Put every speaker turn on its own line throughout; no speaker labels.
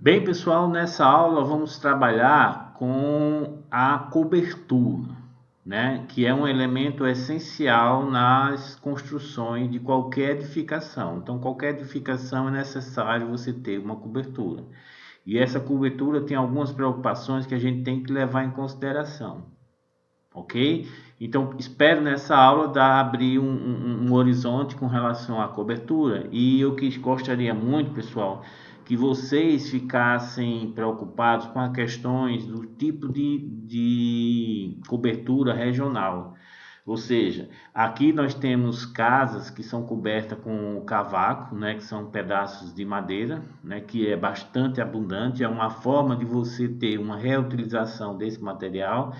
Bem, pessoal, nessa aula vamos trabalhar com a cobertura, né? Que é um elemento essencial nas construções de qualquer edificação. Então, qualquer edificação é necessário você ter uma cobertura. E essa cobertura tem algumas preocupações que a gente tem que levar em consideração, ok? Então, espero nessa aula abrir um horizonte com relação à cobertura. E eu gostaria muito, pessoal, que vocês ficassem preocupados com as questões do tipo de cobertura regional. Ou seja, aqui nós temos casas que são cobertas com cavaco, né, que são pedaços de madeira, né, que é bastante abundante, é uma forma de você ter uma reutilização desse material.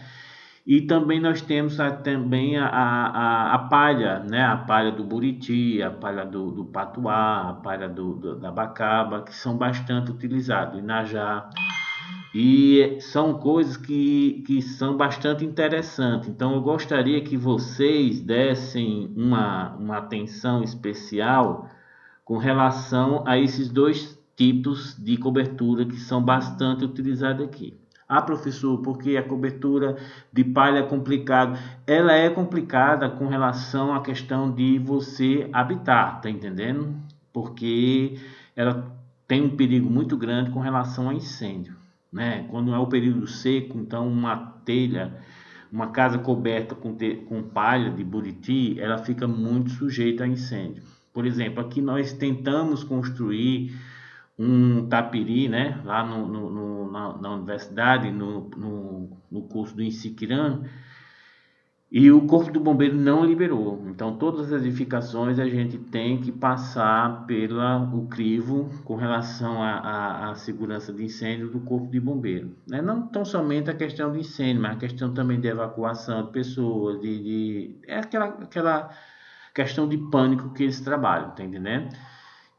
E também nós temos a palha, né? A palha do buriti, a palha do patuá, a palha da bacaba, que são bastante utilizados, inajá. E são coisas que são bastante interessantes. Então eu gostaria que vocês dessem uma atenção especial com relação a esses dois tipos de cobertura que são bastante utilizados aqui. Ah, professor, porque a cobertura de palha é complicada. Ela é complicada com relação à questão de você habitar, tá entendendo? Porque ela tem um perigo muito grande com relação a incêndio, né? Quando é o período seco, então uma telha, uma casa coberta com palha de buriti, ela fica muito sujeita a incêndio. Por exemplo, aqui nós tentamos construir um tapiri, né, lá na universidade, no curso do Insiquiran, e o Corpo do Bombeiro não liberou. Então, todas as edificações a gente tem que passar pelo crivo com relação à segurança de incêndio do Corpo de Bombeiro. Né? Não tão somente a questão de incêndio, mas a questão também de evacuação de pessoas, é aquela questão de pânico que eles trabalham, tá entendendo?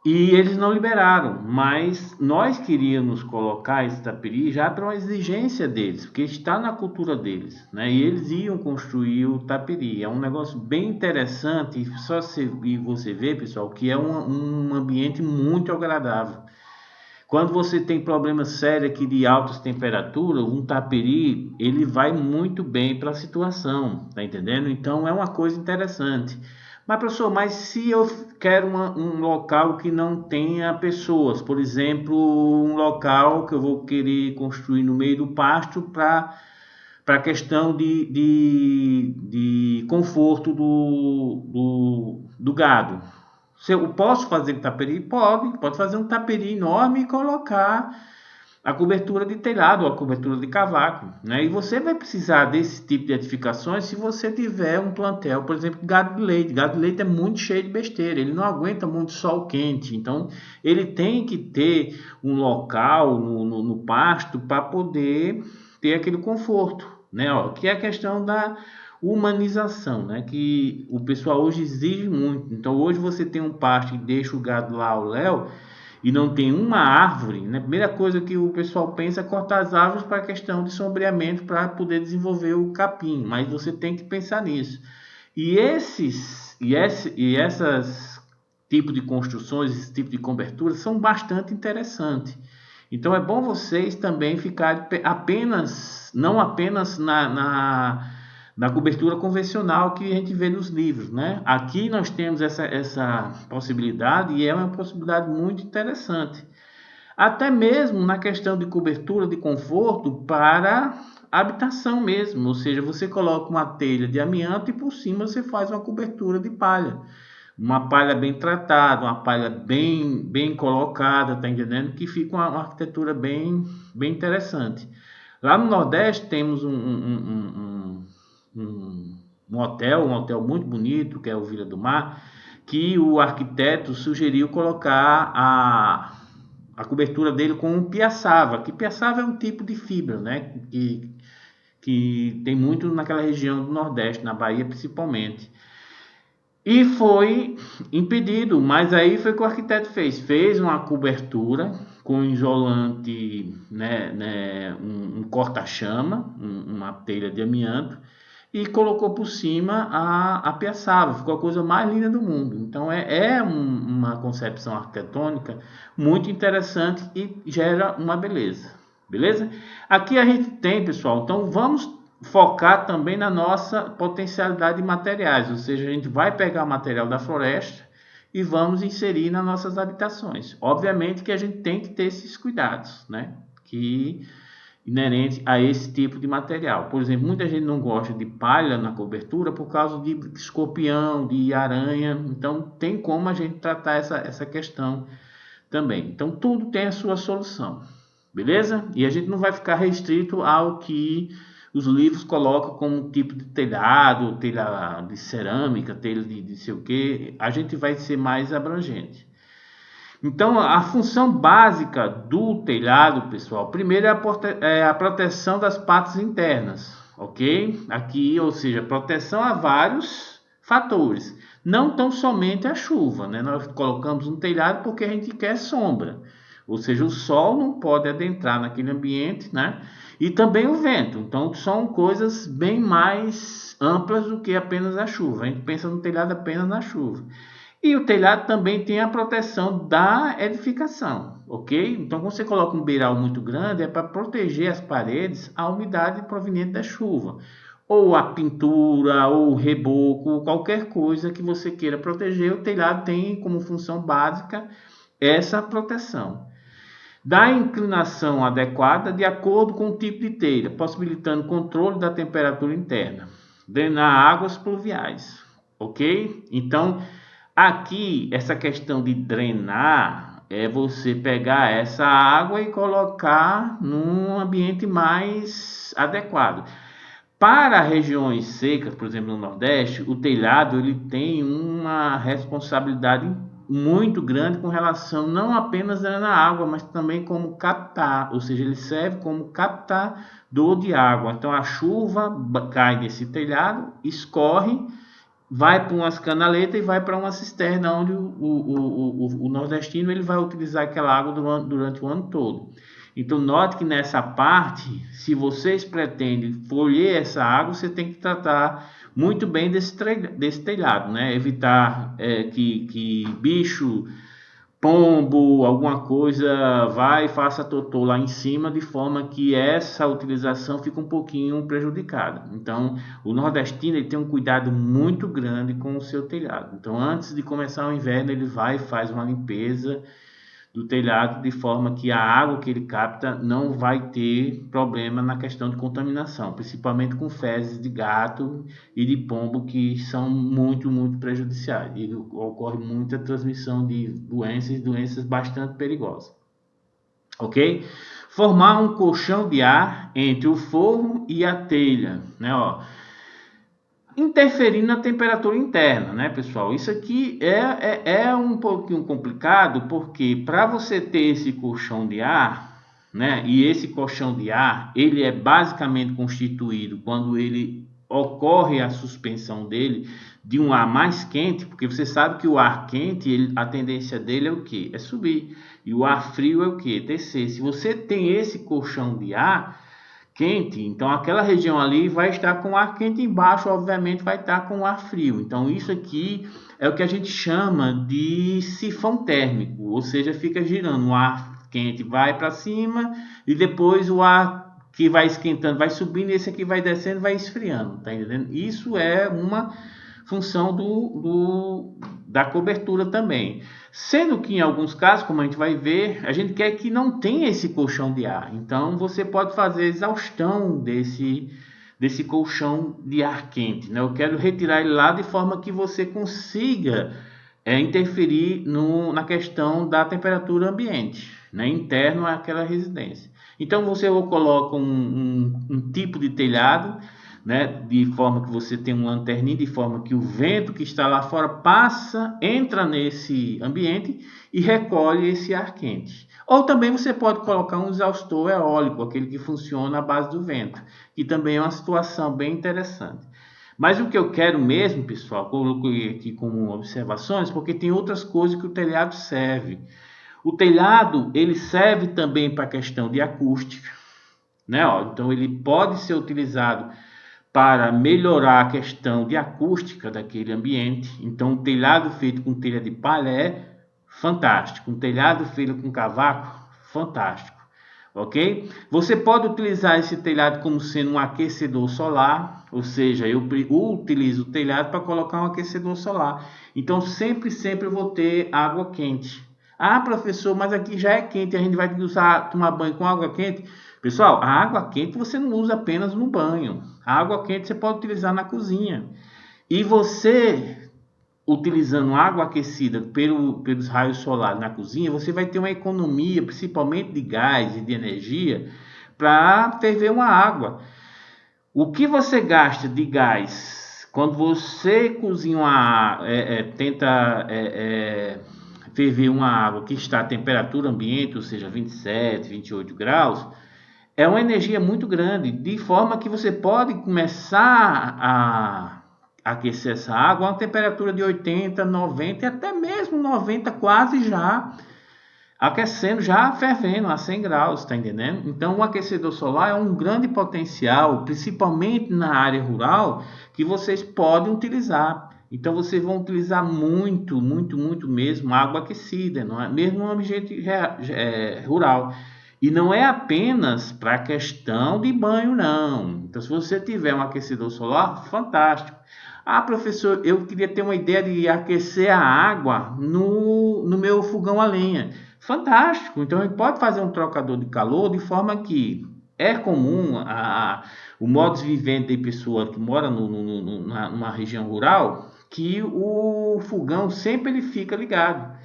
E eles não liberaram, mas nós queríamos colocar esse tapiri já para uma exigência deles, porque está na cultura deles, né? E eles iam construir o tapiri. É um negócio bem interessante, e você vê, pessoal, que é um ambiente muito agradável. Quando você tem problemas sérios aqui de altas temperaturas, um tapiri, ele vai muito bem para a situação, tá entendendo? Então é uma coisa interessante. Mas, professor, mas se eu quero um local que não tenha pessoas, por exemplo, um local que eu vou querer construir no meio do pasto para a questão de conforto do gado. Se eu posso fazer taperi? Pode fazer um taperi enorme e colocar a cobertura de telhado ou a cobertura de cavaco, né? E você vai precisar desse tipo de edificações se você tiver um plantel, por exemplo, gado de leite. Gado de leite é muito cheio de besteira, ele não aguenta muito sol quente, então ele tem que ter um local no pasto para poder ter aquele conforto, né? Ó, que é a questão da humanização, né? Que o pessoal hoje exige muito. Então hoje você tem um pasto e deixa o gado lá ao léu e não tem uma árvore, né? A primeira coisa que o pessoal pensa é cortar as árvores para a questão de sombreamento para poder desenvolver o capim, mas você tem que pensar nisso. E essas tipo de construções, esse tipo de cobertura são bastante interessantes. Então é bom vocês também ficarem não apenas na cobertura convencional que a gente vê nos livros, né? Aqui nós temos essa possibilidade e é uma possibilidade muito interessante. Até mesmo na questão de cobertura de conforto para habitação mesmo, ou seja, você coloca uma telha de amianto e por cima você faz uma cobertura de palha. Uma palha bem tratada, uma palha bem colocada, tá entendendo? Que fica uma arquitetura bem interessante. Lá no Nordeste temos um hotel muito bonito, que é o Vila do Mar, que o arquiteto sugeriu colocar a cobertura dele com um piaçava, que piaçava é um tipo de fibra, né? Que tem muito naquela região do Nordeste, na Bahia principalmente. E foi impedido, mas aí foi o que o arquiteto fez uma cobertura com isolante, né, um corta-chama, uma telha de amianto, e colocou por cima a piaçava. Ficou a coisa mais linda do mundo. Então uma concepção arquitetônica muito interessante e gera uma beleza. Beleza? Aqui a gente tem, pessoal, então vamos focar também na nossa potencialidade de materiais, ou seja, a gente vai pegar material da floresta e vamos inserir nas nossas habitações. Obviamente que a gente tem que ter esses cuidados, né? Que inerente a esse tipo de material. Por exemplo, muita gente não gosta de palha na cobertura por causa de escorpião, de aranha. Então, tem como a gente tratar essa questão também. Então, tudo tem a sua solução, beleza? E a gente não vai ficar restrito ao que os livros colocam como tipo de telhado, telha de cerâmica, telha de sei o que. A gente vai ser mais abrangente. Então, a função básica do telhado, pessoal, primeiro é a proteção das partes internas, ok? Aqui, ou seja, proteção a vários fatores, não tão somente a chuva, né? Nós colocamos um telhado porque a gente quer sombra, ou seja, o sol não pode adentrar naquele ambiente, né? E também o vento. Então, são coisas bem mais amplas do que apenas a chuva. A gente pensa no telhado apenas na chuva. E o telhado também tem a proteção da edificação, ok? Então, quando você coloca um beiral muito grande, é para proteger as paredes à umidade proveniente da chuva. Ou a pintura, ou o reboco, qualquer coisa que você queira proteger, o telhado tem como função básica essa proteção. Da inclinação adequada de acordo com o tipo de telha, possibilitando controle da temperatura interna. Drenar águas pluviais, ok? Então, aqui, essa questão de drenar é você pegar essa água e colocar num ambiente mais adequado. Para regiões secas, por exemplo, no Nordeste, o telhado ele tem uma responsabilidade muito grande com relação não apenas a drenar água, mas também como captar, ou seja, ele serve como captador de água. Então a chuva cai nesse telhado, escorre, vai para umas canaletas e vai para uma cisterna onde o nordestino ele vai utilizar aquela água durante o ano todo. Então note que nessa parte, se vocês pretendem colher essa água, você tem que tratar muito bem desse telhado, né? Evitar que bicho, pombo, alguma coisa vai e faça totô lá em cima, de forma que essa utilização fica um pouquinho prejudicada. Então, o nordestino ele tem um cuidado muito grande com o seu telhado. Então, antes de começar o inverno, ele vai e faz uma limpeza do telhado, de forma que a água que ele capta não vai ter problema na questão de contaminação, principalmente com fezes de gato e de pombo, que são muito prejudiciais. E ocorre muita transmissão de doenças bastante perigosas. Ok? Formar um colchão de ar entre o forro e a telha, né? Ó, interferindo na temperatura interna, né, pessoal? Isso aqui é um pouquinho complicado, porque para você ter esse colchão de ar, né, e esse colchão de ar, ele é basicamente constituído quando ele ocorre a suspensão dele de um ar mais quente, porque você sabe que o ar quente, a tendência dele é o quê? É subir. E o ar frio é o quê? Descer. Se você tem esse colchão de ar quente, então aquela região ali vai estar com ar quente, embaixo obviamente vai estar com ar frio. Então isso aqui é o que a gente chama de sifão térmico, ou seja, fica girando, o ar quente vai para cima e depois o ar que vai esquentando vai subindo, e esse aqui vai descendo, vai esfriando, tá entendendo? Isso é uma função da cobertura também. Sendo que em alguns casos, como a gente vai ver, a gente quer que não tenha esse colchão de ar. Então você pode fazer exaustão desse colchão de ar quente, né? Eu quero retirar ele lá de forma que você consiga interferir na questão da temperatura ambiente, né? Interno àquela residência. Então você coloca um tipo de telhado, né, de forma que você tem um lanterninho, de forma que o vento que está lá fora passa, entra nesse ambiente e recolhe esse ar quente. Ou também você pode colocar um exaustor eólico, aquele que funciona à base do vento, que também é uma situação bem interessante. Mas o que eu quero mesmo, pessoal, coloquei aqui como observações, porque tem outras coisas que o telhado serve. O telhado, ele serve também para a questão de acústica, né? Ó, então ele pode ser utilizado para melhorar a questão de acústica daquele ambiente. Então, um telhado feito com telha de palha é fantástico. Um telhado feito com cavaco, fantástico. Ok? Você pode utilizar esse telhado como sendo um aquecedor solar, ou seja, eu utilizo o telhado para colocar um aquecedor solar. Então, sempre eu vou ter água quente. Ah, professor, mas aqui já é quente, a gente vai tomar banho com água quente. Pessoal, a água quente você não usa apenas no banho. A água quente você pode utilizar na cozinha. E você, utilizando água aquecida pelos raios solares na cozinha, você vai ter uma economia, principalmente de gás e de energia, para ferver uma água. O que você gasta de gás quando você cozinha tenta ferver uma água que está a temperatura ambiente, ou seja, 27, 28 graus, é uma energia muito grande, de forma que você pode começar a aquecer essa água a uma temperatura de 80, 90 e até mesmo 90, quase já aquecendo, já fervendo a 100 graus, tá entendendo? Então o aquecedor solar é um grande potencial, principalmente na área rural, que vocês podem utilizar. Então vocês vão utilizar muito mesmo água aquecida, não é? Mesmo no ambiente rural. E não é apenas para questão de banho, não. Então, se você tiver um aquecedor solar, fantástico. Ah, professor, eu queria ter uma ideia de aquecer a água no meu fogão a lenha. Fantástico. Então, a gente pode fazer um trocador de calor de forma que é comum o modus vivendi de pessoa que mora numa região rural, que o fogão sempre ele fica ligado.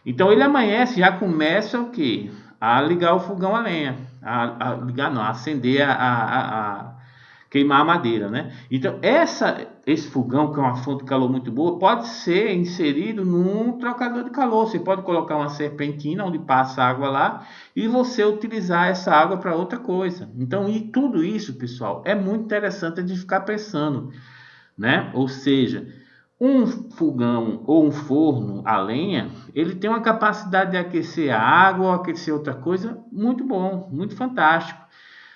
Então ele amanhece, já começa o quê? A ligar o fogão a lenha. A acender, a queimar a madeira, né? Então esse fogão, que é uma fonte de calor muito boa, pode ser inserido num trocador de calor. Você pode colocar uma serpentina onde passa água lá e você utilizar essa água para outra coisa. Então, e tudo isso, pessoal, é muito interessante de ficar pensando, né? Ou seja, um fogão ou um forno a lenha, ele tem uma capacidade de aquecer a água ou aquecer outra coisa muito bom, muito fantástico.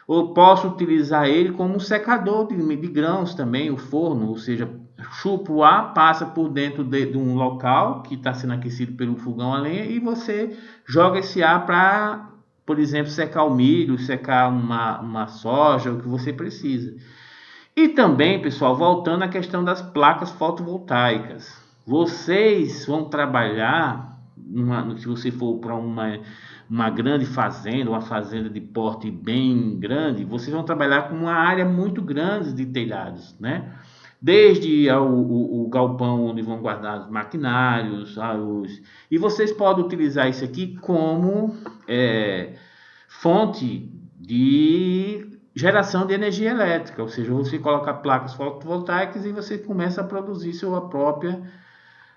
Ou posso utilizar ele como um secador de grãos também, o forno, ou seja, chupa o ar, passa por dentro de um local que está sendo aquecido pelo fogão a lenha e você joga esse ar para, por exemplo, secar o milho, secar uma soja, o que você precisa. E também, pessoal, voltando à questão das placas fotovoltaicas. Vocês vão trabalhar, se você for para uma grande fazenda, uma fazenda de porte bem grande, vocês vão trabalhar com uma área muito grande de telhados, né? Desde o galpão onde vão guardar os maquinários, e vocês podem utilizar isso aqui como fonte de geração de energia elétrica, ou seja, você coloca placas fotovoltaicas e você começa a produzir sua própria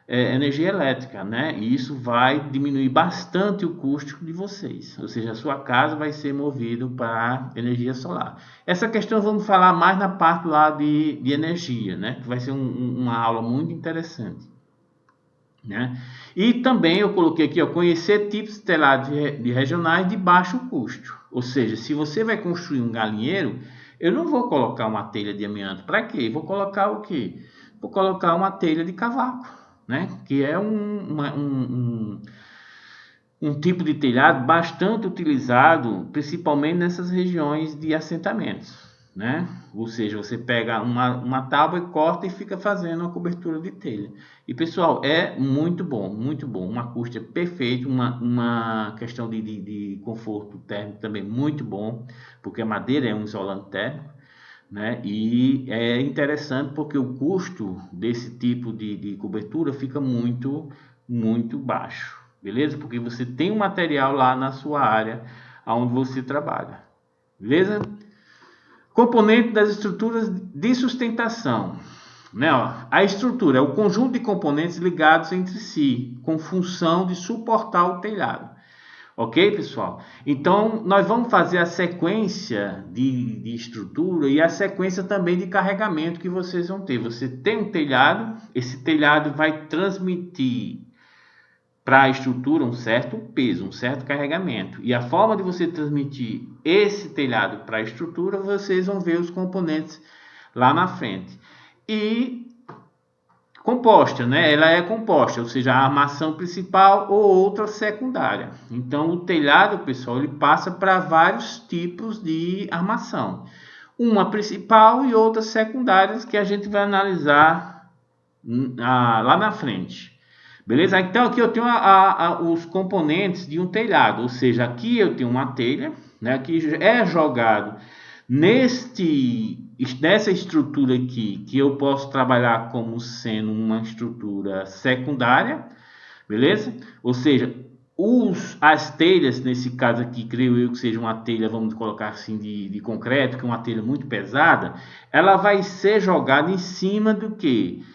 energia elétrica, né? E isso vai diminuir bastante o custo de vocês, ou seja, a sua casa vai ser movida para energia solar. Essa questão vamos falar mais na parte lá de energia, né? Que vai ser uma aula muito interessante, né? E também eu coloquei aqui, ó, conhecer tipos de telhados de regionais de baixo custo. Ou seja, se você vai construir um galinheiro, eu não vou colocar uma telha de amianto. Para quê? Vou colocar o quê? Vou colocar uma telha de cavaco, né? Que é um tipo de telhado bastante utilizado, principalmente nessas regiões de assentamentos, né? Ou seja, você pega uma tábua e corta e fica fazendo uma cobertura de telha. E pessoal, é muito bom, uma acústica perfeita, uma questão de conforto térmico também muito bom, porque a madeira é um isolante térmico, né? E é interessante porque o custo desse tipo de cobertura fica muito baixo, beleza? Porque você tem um material lá na sua área onde você trabalha, beleza? Componente das estruturas de sustentação, né? A estrutura é o conjunto de componentes ligados entre si, com função de suportar o telhado. Ok, pessoal? Então, nós vamos fazer a sequência de estrutura e a sequência também de carregamento que vocês vão ter. Você tem um telhado, esse telhado vai transmitir para a estrutura um certo peso, um certo carregamento. E a forma de você transmitir esse telhado para a estrutura, vocês vão ver os componentes lá na frente. E composta, né? Ela é composta, ou seja, a armação principal ou outra secundária. Então, o telhado, pessoal, ele passa para vários tipos de armação. Uma principal e outras secundárias que a gente vai analisar lá na frente. Beleza? Então, aqui eu tenho os componentes de um telhado, ou seja, aqui eu tenho uma telha, né, que é jogado nessa estrutura aqui, que eu posso trabalhar como sendo uma estrutura secundária, beleza? Ou seja, as telhas, nesse caso aqui, creio eu que seja uma telha, vamos colocar assim, de concreto, que é uma telha muito pesada, ela vai ser jogada em cima do que?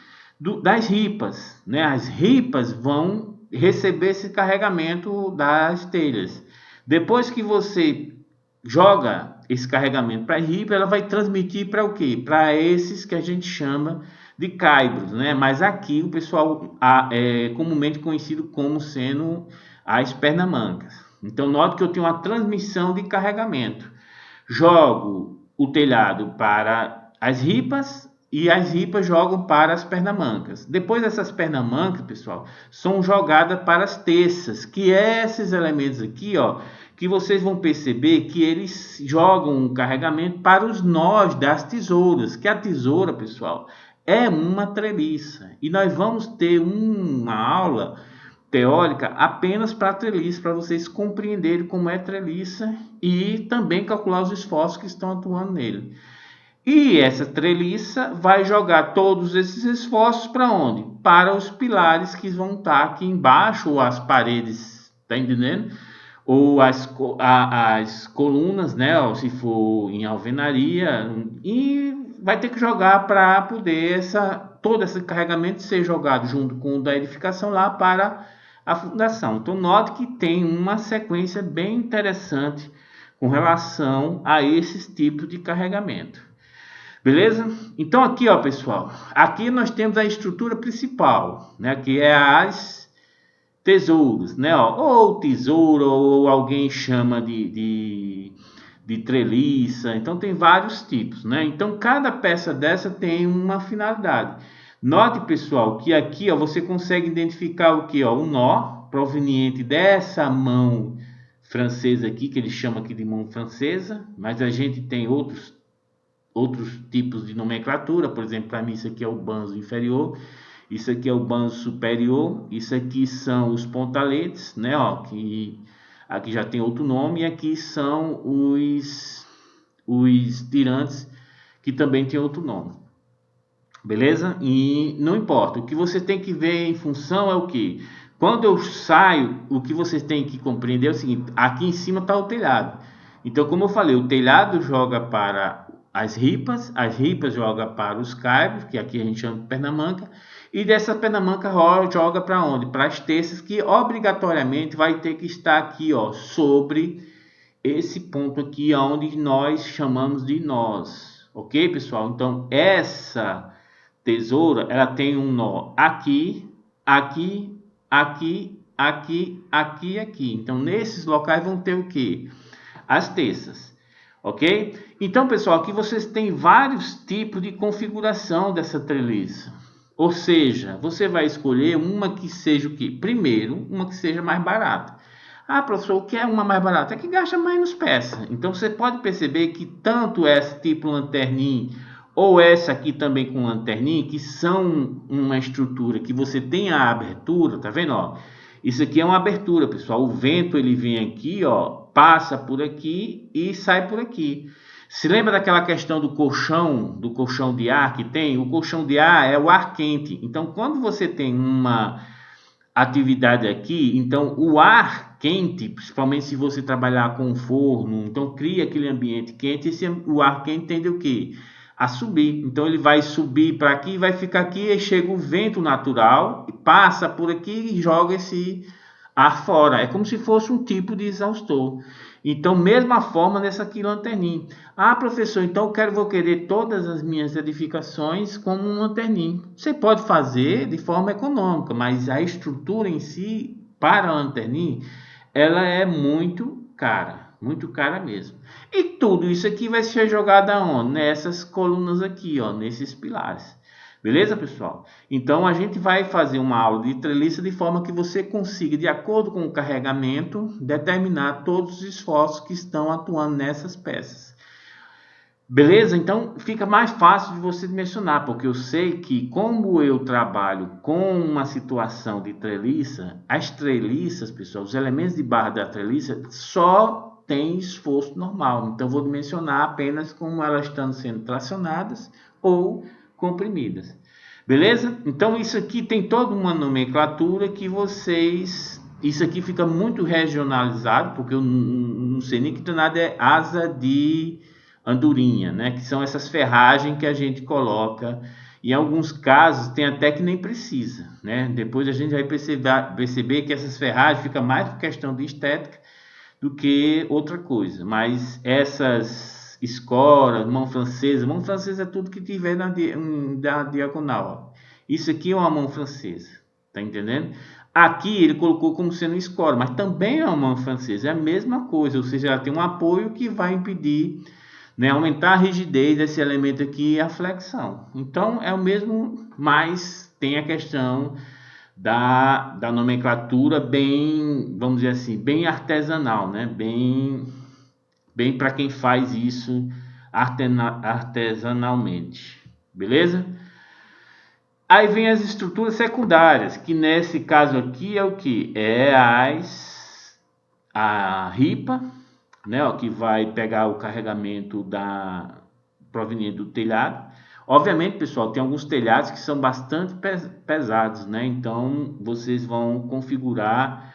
Das ripas, né? As ripas vão receber esse carregamento das telhas. Depois que você joga esse carregamento para a ripa, ela vai transmitir para o quê? Para esses que a gente chama de caibros, né? Mas aqui o pessoal é comumente conhecido como sendo as pernamancas. Então note que eu tenho uma transmissão de carregamento. Jogo o telhado para as ripas e as ripas jogam para as pernamancas. Depois essas pernamancas, pessoal, são jogadas para as terças, que é esses elementos aqui, ó, que vocês vão perceber que eles jogam um carregamento para os nós das tesouras, que a tesoura, pessoal, é uma treliça. E nós vamos ter uma aula teórica apenas para treliça, para vocês compreenderem como é treliça e também calcular os esforços que estão atuando nele. E essa treliça vai jogar todos esses esforços para onde? Para os pilares que vão estar aqui embaixo, ou as paredes, tá entendendo? Ou as colunas, né? Ou se for em alvenaria, e vai ter que jogar para poder todo esse carregamento ser jogado junto com o da edificação lá para a fundação. Então note que tem uma sequência bem interessante com relação a esses tipos de carregamento. Beleza? Então aqui, ó, pessoal, aqui nós temos a estrutura principal, né, que é as tesouras, né, ó, ou tesouro, ou alguém chama de treliça. Então tem vários tipos, né? Então cada peça dessa tem uma finalidade. Note, pessoal, que aqui, ó, você consegue identificar o que, ó, o nó proveniente dessa mão francesa aqui, que eles chamam aqui de mão francesa, mas a gente tem outros tipos de nomenclatura. Por exemplo, para mim isso aqui é o banzo inferior, isso aqui é o banzo superior, isso aqui são os pontaletes, né, ó, que aqui já tem outro nome, e aqui são os tirantes, que também tem outro nome. Beleza? E não importa, o que você tem que ver em função é o que? Quando eu saio, o que você tem que compreender é o seguinte: aqui em cima está o telhado. Então, como eu falei, o telhado joga para as ripas jogam para os caibros, que aqui a gente chama de pernamanca, e dessa pernamanca joga para onde? Para as terças, que obrigatoriamente vai ter que estar aqui, ó, sobre esse ponto aqui, onde nós chamamos de nós. Ok, pessoal? Então, essa tesoura, ela tem um nó aqui, aqui, aqui, aqui, aqui, aqui. Então, nesses locais vão ter o que? As terças. Ok? Então, pessoal, aqui vocês têm vários tipos de configuração dessa treliça. Ou seja, você vai escolher uma que seja o que? Primeiro, uma que seja mais barata. Ah, professor, o que é uma mais barata? É que gasta menos peça. Então, você pode perceber que tanto essa tipo lanterninha ou essa aqui também com lanterninha, que são uma estrutura que você tem a abertura, tá vendo? Ó, isso aqui é uma abertura, pessoal. O vento ele vem aqui, ó, passa por aqui e sai por aqui. Se lembra daquela questão do colchão de ar que tem? O colchão de ar é o ar quente. Então, quando você tem uma atividade aqui, então o ar quente, principalmente se você trabalhar com um forno, então cria aquele ambiente quente, o ar quente tende o quê? A subir. Então ele vai subir para aqui, vai ficar aqui, e chega o vento natural, passa por aqui e joga esse ar fora. É como se fosse um tipo de exaustor. Então, mesma forma nessa aqui lanterninha. Ah, professor, então vou querer todas as minhas edificações como um lanterninha. Você pode fazer de forma econômica, mas a estrutura em si, para a lanterninha, ela é muito cara. muito cara mesmo. E tudo isso aqui vai ser jogado aonde? Nessas colunas aqui, ó, nesses pilares. Beleza, pessoal? Então a gente vai fazer uma aula de treliça de forma que você consiga, de acordo com o carregamento, determinar todos os esforços que estão atuando nessas peças. Beleza? Então fica mais fácil de você dimensionar, porque eu sei que como eu trabalho com uma situação de treliça, as treliças, pessoal, os elementos de barra da treliça só tem esforço normal. Então vou dimensionar apenas como elas estão sendo tracionadas ou comprimidas. Beleza? Então isso aqui tem toda uma nomenclatura que vocês... Isso aqui fica muito regionalizado, porque eu não sei nem que danado é asa de andorinha, né? Que são essas ferragens que a gente coloca. Em alguns casos tem até que nem precisa, né? Depois a gente vai perceber que essas ferragens ficam mais por questão de estética do que outra coisa. Mas essas escoras, mão francesa é tudo que tiver na diagonal. Ó. Isso aqui é uma mão francesa, tá entendendo? Aqui ele colocou como sendo escora, mas também é uma mão francesa, é a mesma coisa, ou seja, ela tem um apoio que vai impedir, né, aumentar a rigidez desse elemento aqui e a flexão. Então é o mesmo, mas tem a questão da nomenclatura bem, vamos dizer assim, bem artesanal, né? Bem para quem faz isso artesanalmente, beleza? Aí vem as estruturas secundárias, que nesse caso aqui é o que? É a ripa, né? Ó, que vai pegar o carregamento proveniente do telhado. Obviamente, pessoal, tem alguns telhados que são bastante pesados, né? Então, vocês vão configurar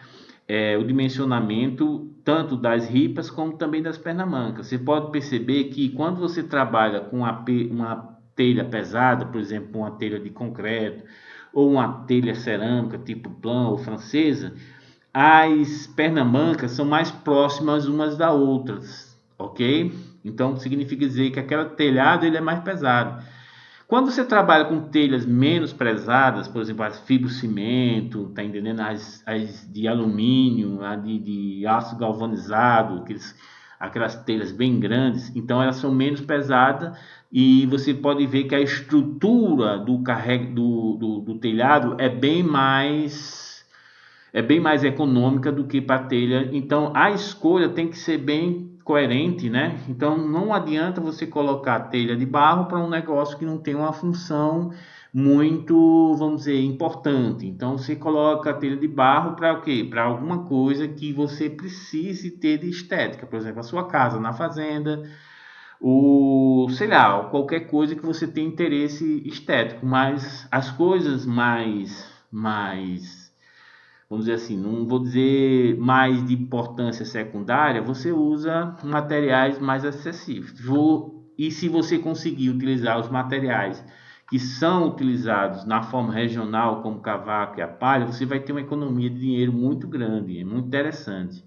o dimensionamento tanto das ripas como também das pernamancas. Você pode perceber que quando você trabalha com uma telha pesada, por exemplo, uma telha de concreto ou uma telha cerâmica tipo plan ou francesa, as pernamancas são mais próximas umas das outras, ok? Então significa dizer que aquele telhado ele é mais pesado. Quando você trabalha com telhas menos pesadas, por exemplo, as fibrocimento, tá entendendo? As de alumínio, a de aço galvanizado, aquelas telhas bem grandes, então elas são menos pesadas e você pode ver que a estrutura do telhado é bem mais econômica do que para telha. Então a escolha tem que ser bem coerente, né? Então não adianta você colocar telha de barro para um negócio que não tem uma função muito, vamos dizer, importante. Então você coloca a telha de barro para o quê? Para alguma coisa que você precise ter de estética, por exemplo, a sua casa na fazenda, ou sei lá, qualquer coisa que você tenha interesse estético, mas as coisas mais vamos dizer assim, não vou dizer mais de importância secundária, você usa materiais mais acessíveis. E se você conseguir utilizar os materiais que são utilizados na forma regional, como o cavaco e a palha, você vai ter uma economia de dinheiro muito grande, é muito interessante.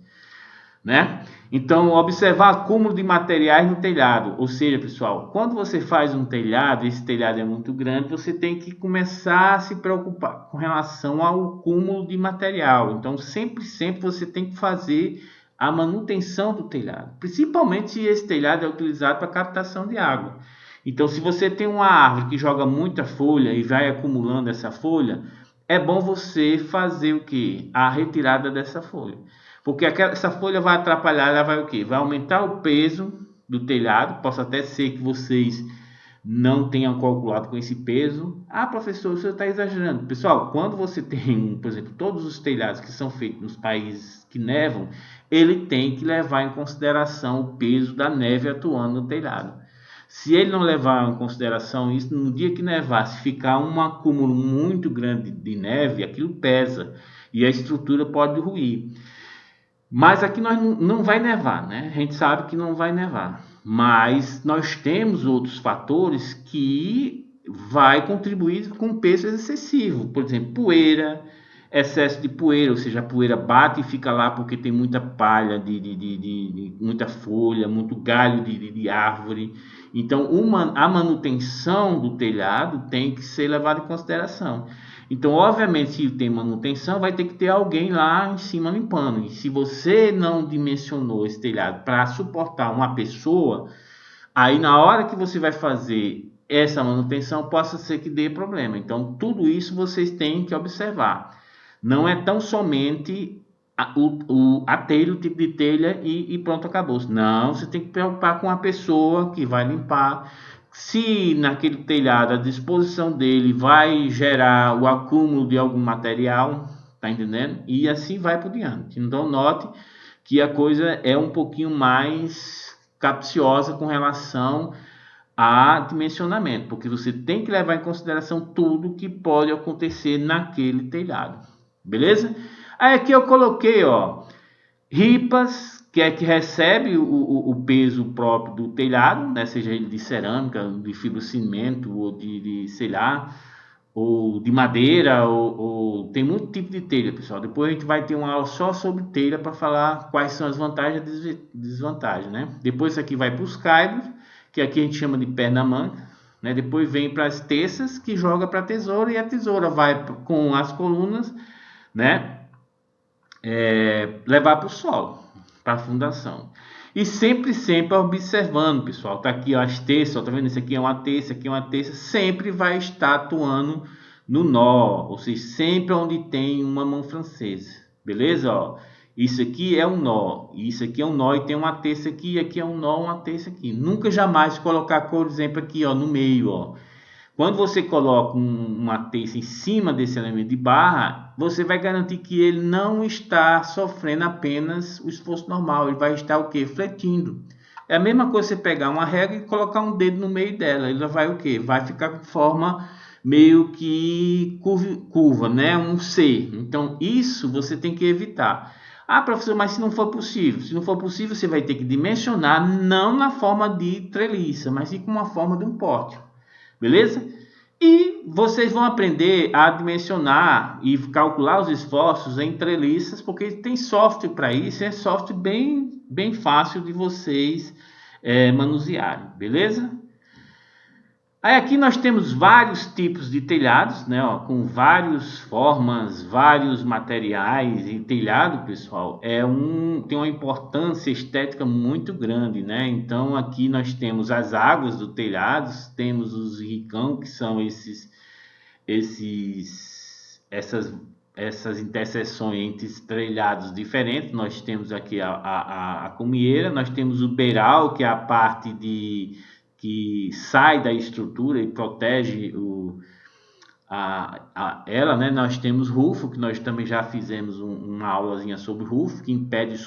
Né? Então, observar acúmulo de materiais no telhado, ou seja, pessoal, quando você faz um telhado, esse telhado é muito grande, você tem que começar a se preocupar com relação ao acúmulo de material. Então, sempre você tem que fazer a manutenção do telhado, principalmente se esse telhado é utilizado para captação de água. Então, se você tem uma árvore que joga muita folha e vai acumulando essa folha, é bom você fazer o que? A retirada dessa folha. Porque essa folha vai atrapalhar, ela vai o quê? Vai aumentar o peso do telhado. Posso até ser que vocês não tenham calculado com esse peso. Ah, professor, você está exagerando. Pessoal, quando você tem, por exemplo, todos os telhados que são feitos nos países que nevam, ele tem que levar em consideração o peso da neve atuando no telhado. Se ele não levar em consideração isso, no dia que nevar, se ficar um acúmulo muito grande de neve, aquilo pesa e a estrutura pode ruir. Mas aqui nós não vai nevar, né? A gente sabe que não vai nevar. Mas nós temos outros fatores que vai contribuir com peso excessivo. Por exemplo, poeira, excesso de poeira, ou seja, a poeira bate e fica lá porque tem muita palha, muita folha, muito galho de árvore. Então, a manutenção do telhado tem que ser levada em consideração. Então, obviamente, se tem manutenção, vai ter que ter alguém lá em cima limpando. E se você não dimensionou esse telhado para suportar uma pessoa, aí na hora que você vai fazer essa manutenção, possa ser que dê problema. Então, tudo isso vocês têm que observar. Não é tão somente a telha, o tipo de telha e pronto, acabou. Não, você tem que preocupar com a pessoa que vai limpar. Se naquele telhado a disposição dele vai gerar o acúmulo de algum material, tá entendendo? E assim vai por diante. Então note que a coisa é um pouquinho mais capciosa com relação a dimensionamento, porque você tem que levar em consideração tudo que pode acontecer naquele telhado, beleza? Aí aqui eu coloquei, ó, ripas, que é que recebe o peso próprio do telhado, né? Seja ele de cerâmica, de fibrocimento ou sei lá, ou de madeira, ou tem muito tipo de telha, pessoal. Depois a gente vai ter uma aula só sobre telha para falar quais são as vantagens e desvantagens, né? Depois isso aqui vai para os caibros, que aqui a gente chama de perna manca, né? Depois vem para as teças, que joga para a tesoura, e a tesoura vai com as colunas, né? Levar para o solo, para a fundação. E sempre observando, pessoal. Tá aqui ó, as terças, ó, tá vendo? Isso aqui é uma terça, aqui é uma terça. Sempre vai estar atuando no nó, ou seja, sempre onde tem uma mão francesa, beleza? Ó, isso aqui é um nó, isso aqui é um nó e tem uma terça aqui, aqui é um nó, uma terça aqui. Nunca jamais colocar, por exemplo, aqui ó, no meio, ó. Quando você coloca uma terça em cima desse elemento de barra, você vai garantir que ele não está sofrendo apenas o esforço normal, ele vai estar o que? Fletindo. É a mesma coisa você pegar uma régua e colocar um dedo no meio dela, ele vai o que? Vai ficar com forma meio que curva, né? Um C. Então isso você tem que evitar. Ah, professor, mas se não for possível? Se não for possível, você vai ter que dimensionar não na forma de treliça, mas sim com uma forma de um pórtico. Beleza? E vocês vão aprender a dimensionar e calcular os esforços em treliças, porque tem software para isso, é software bem fácil de vocês manusearem, beleza? Aí aqui nós temos vários tipos de telhados, né, ó, com várias formas, vários materiais, e telhado, pessoal, tem uma importância estética muito grande, né? Então aqui nós temos as águas do telhado, temos os ricão, que são essas interseções entre telhados diferentes. Nós temos aqui a cumieira, nós temos o beiral, que é a parte que sai da estrutura e protege ela, né? Nós temos rufo, que nós também já fizemos uma aulazinha sobre rufo, que impede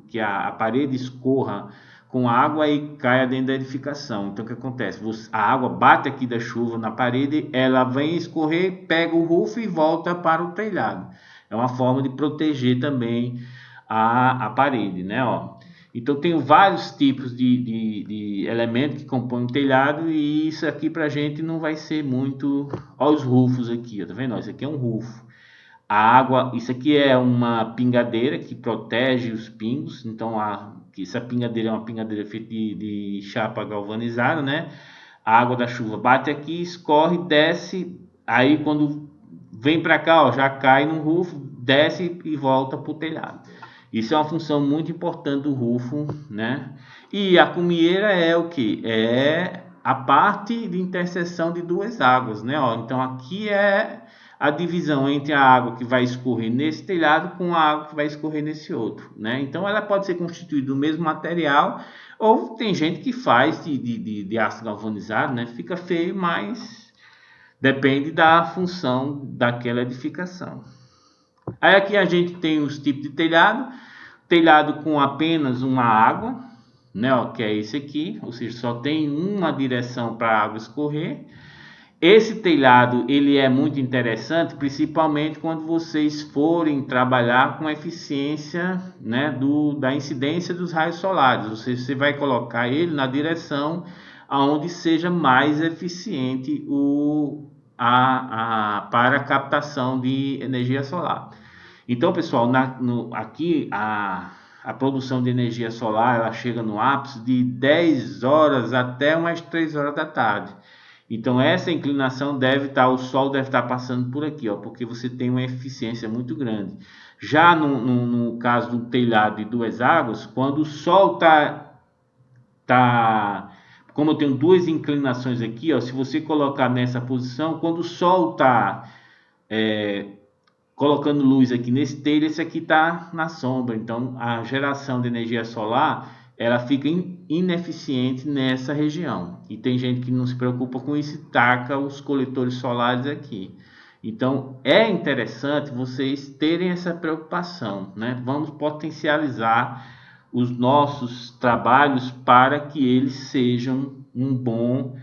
que a parede escorra com água e caia dentro da edificação. Então o que acontece? A água bate aqui da chuva na parede, ela vem escorrer, pega o rufo e volta para o telhado. É uma forma de proteger também a parede, né? Ó. Então tem vários tipos de elementos que compõem o telhado, e isso aqui para a gente não vai ser muito. Olha os rufos aqui, tá vendo? Isso aqui é um rufo. A água, isso aqui é uma pingadeira que protege os pingos. Então essa pingadeira é uma pingadeira feita de chapa galvanizada, né? A água da chuva bate aqui, escorre, desce. Aí quando vem para cá, ó, já cai no rufo, desce e volta para o telhado. Isso é uma função muito importante do rufo, né? E a cumieira é o que? É a parte de interseção de duas águas, né? Ó, então aqui é a divisão entre a água que vai escorrer nesse telhado com a água que vai escorrer nesse outro, né? Então ela pode ser constituída do mesmo material, ou tem gente que faz de aço galvanizado, né? Fica feio, mas depende da função daquela edificação. Aí aqui a gente tem os tipos de telhado. Telhado com apenas uma água, né, ó, que é esse aqui, ou seja, só tem uma direção para a água escorrer. Esse telhado ele é muito interessante, principalmente quando vocês forem trabalhar com eficiência, né, da incidência dos raios solares. Ou seja, você vai colocar ele na direção aonde seja mais eficiente para a captação de energia solar. Então, pessoal, aqui a produção de energia solar ela chega no ápice de 10 horas até umas 3 horas da tarde. Então, essa inclinação o sol deve estar passando por aqui, ó, porque você tem uma eficiência muito grande. Já no caso do telhado de 2 águas, quando o sol como eu tenho duas inclinações aqui, ó, se você colocar nessa posição, quando o sol está colocando luz aqui nesse telho, esse aqui está na sombra. Então, a geração de energia solar ela fica ineficiente nessa região. E tem gente que não se preocupa com isso e taca os coletores solares aqui. Então, é interessante vocês terem essa preocupação, né? Vamos potencializar os nossos trabalhos para que eles sejam um bom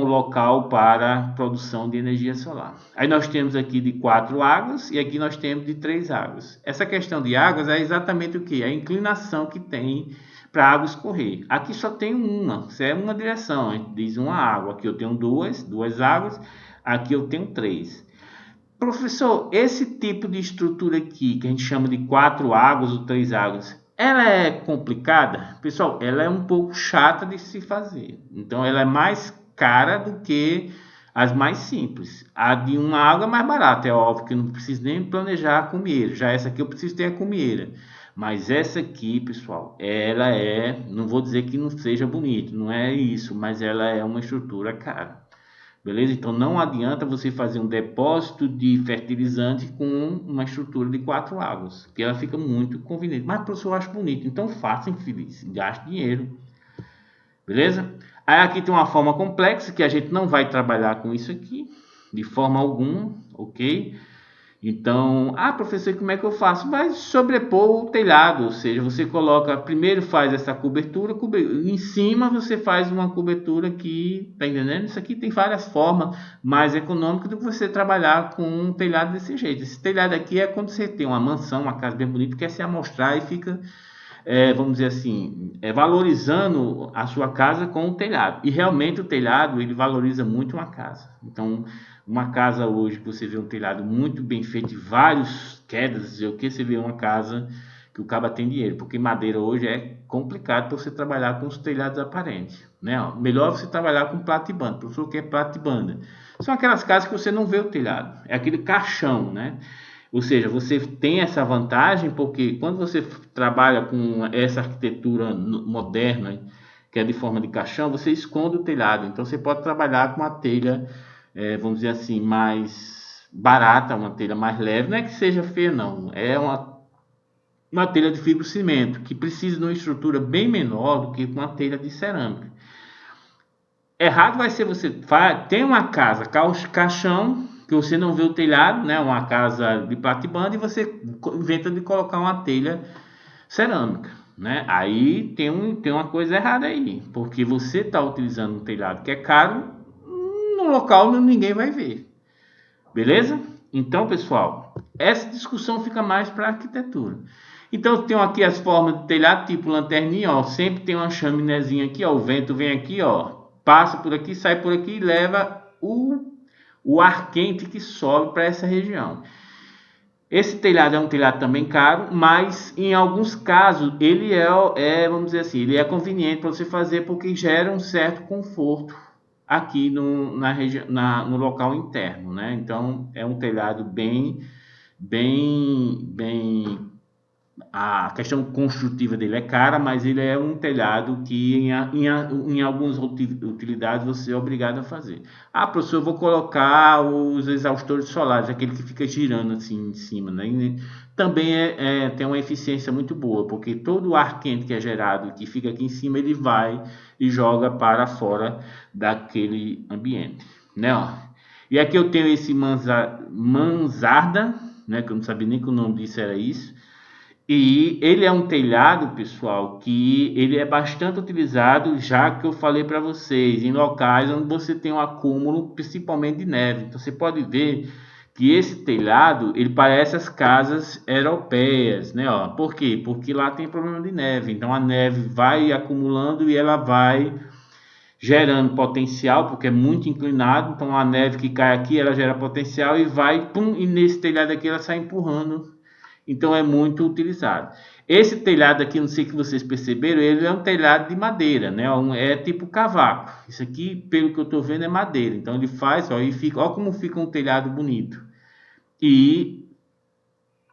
local para produção de energia solar. Aí nós temos aqui de 4 águas e aqui nós temos de 3 águas. Essa questão de águas é exatamente o que? A inclinação que tem para a água escorrer. Aqui só tem uma, isso é uma direção, a gente diz uma água. Aqui eu tenho duas águas, aqui eu tenho 3. Professor, esse tipo de estrutura aqui, que a gente chama de 4 águas ou 3 águas, ela é complicada? Pessoal, ela é um pouco chata de se fazer. Então, ela é mais cara do que as mais simples. A de uma água é mais barata, é óbvio que eu não preciso nem planejar a cumieira. Já essa aqui eu preciso ter a cumieira. Mas essa aqui, pessoal, ela não vou dizer que não seja bonita, não é isso, mas ela é uma estrutura cara. Beleza? Então não adianta você fazer um depósito de fertilizante com uma estrutura de 4 águas, que ela fica muito conveniente. Mas professor, eu acho bonito. Então faça, infeliz, gaste dinheiro. Beleza? Aí aqui tem uma forma complexa que a gente não vai trabalhar com isso aqui de forma alguma, ok? Então, professor, como é que eu faço? Vai sobrepor o telhado, ou seja, você primeiro faz essa cobertura, em cima você faz uma cobertura que, tá entendendo? Isso aqui tem várias formas mais econômicas do que você trabalhar com um telhado desse jeito. Esse telhado aqui é quando você tem uma mansão, uma casa bem bonita, quer se amostrar e fica, vamos dizer assim, valorizando a sua casa com o telhado. E realmente o telhado, ele valoriza muito uma casa. Então, uma casa hoje que você vê um telhado muito bem feito, de vários quedas, o que você vê uma casa que o cara tem dinheiro, porque madeira hoje é complicado para você trabalhar com os telhados aparentes, né? Melhor você trabalhar com plata e banda. Professor, o que é plata e banda? São aquelas casas que você não vê o telhado, é aquele caixão, né? Ou seja, você tem essa vantagem porque quando você trabalha com essa arquitetura moderna, que é de forma de caixão, você esconde o telhado. Então você pode trabalhar com uma telha, vamos dizer assim, mais barata, uma telha mais leve. Não é que seja feia, não. É uma telha de fibrocimento, que precisa de uma estrutura bem menor do que uma telha de cerâmica. Errado vai ser você tem uma casa, caixão, que você não vê o telhado, né? Uma casa de platibanda, e você inventa de colocar uma telha cerâmica, né? Aí tem uma coisa errada aí, porque você está utilizando um telhado que é caro, no local ninguém vai ver. Beleza? Então, pessoal, essa discussão fica mais para arquitetura. Então, eu tenho aqui as formas de telhado, tipo lanterninha, ó, sempre tem uma chaminézinha aqui, ó, o vento vem aqui, ó, passa por aqui, sai por aqui e leva o ar quente que sobe para essa região. Esse telhado é um telhado também caro, mas em alguns casos ele vamos dizer assim, ele é conveniente para você fazer porque gera um certo conforto aqui no local interno, né? Então é um telhado bem a questão construtiva dele é cara, mas ele é um telhado que em algumas utilidades você é obrigado a fazer. Professor, eu vou colocar os exaustores solares, aquele que fica girando assim em cima, né? E também tem uma eficiência muito boa, porque todo o ar quente que é gerado, que fica aqui em cima, ele vai e joga para fora daquele ambiente, né? Ó. E aqui eu tenho esse mansarda, né? Que eu não sabia nem que o nome disso era isso. E ele é um telhado, pessoal, que ele é bastante utilizado, já que eu falei para vocês, em locais onde você tem um acúmulo, principalmente de neve. Então você pode ver que esse telhado, ele parece as casas europeias, né? Ó, por quê? Porque lá tem problema de neve. Então a neve vai acumulando e ela vai gerando potencial, porque é muito inclinado, então a neve que cai aqui, ela gera potencial e vai, pum, e nesse telhado aqui ela sai empurrando, então é muito utilizado. Esse telhado aqui, não sei se vocês perceberam, ele é um telhado de madeira, né? É tipo cavaco. Isso aqui, pelo que eu estou vendo, é madeira. Então ele faz, ó, e fica, ó como fica um telhado bonito. E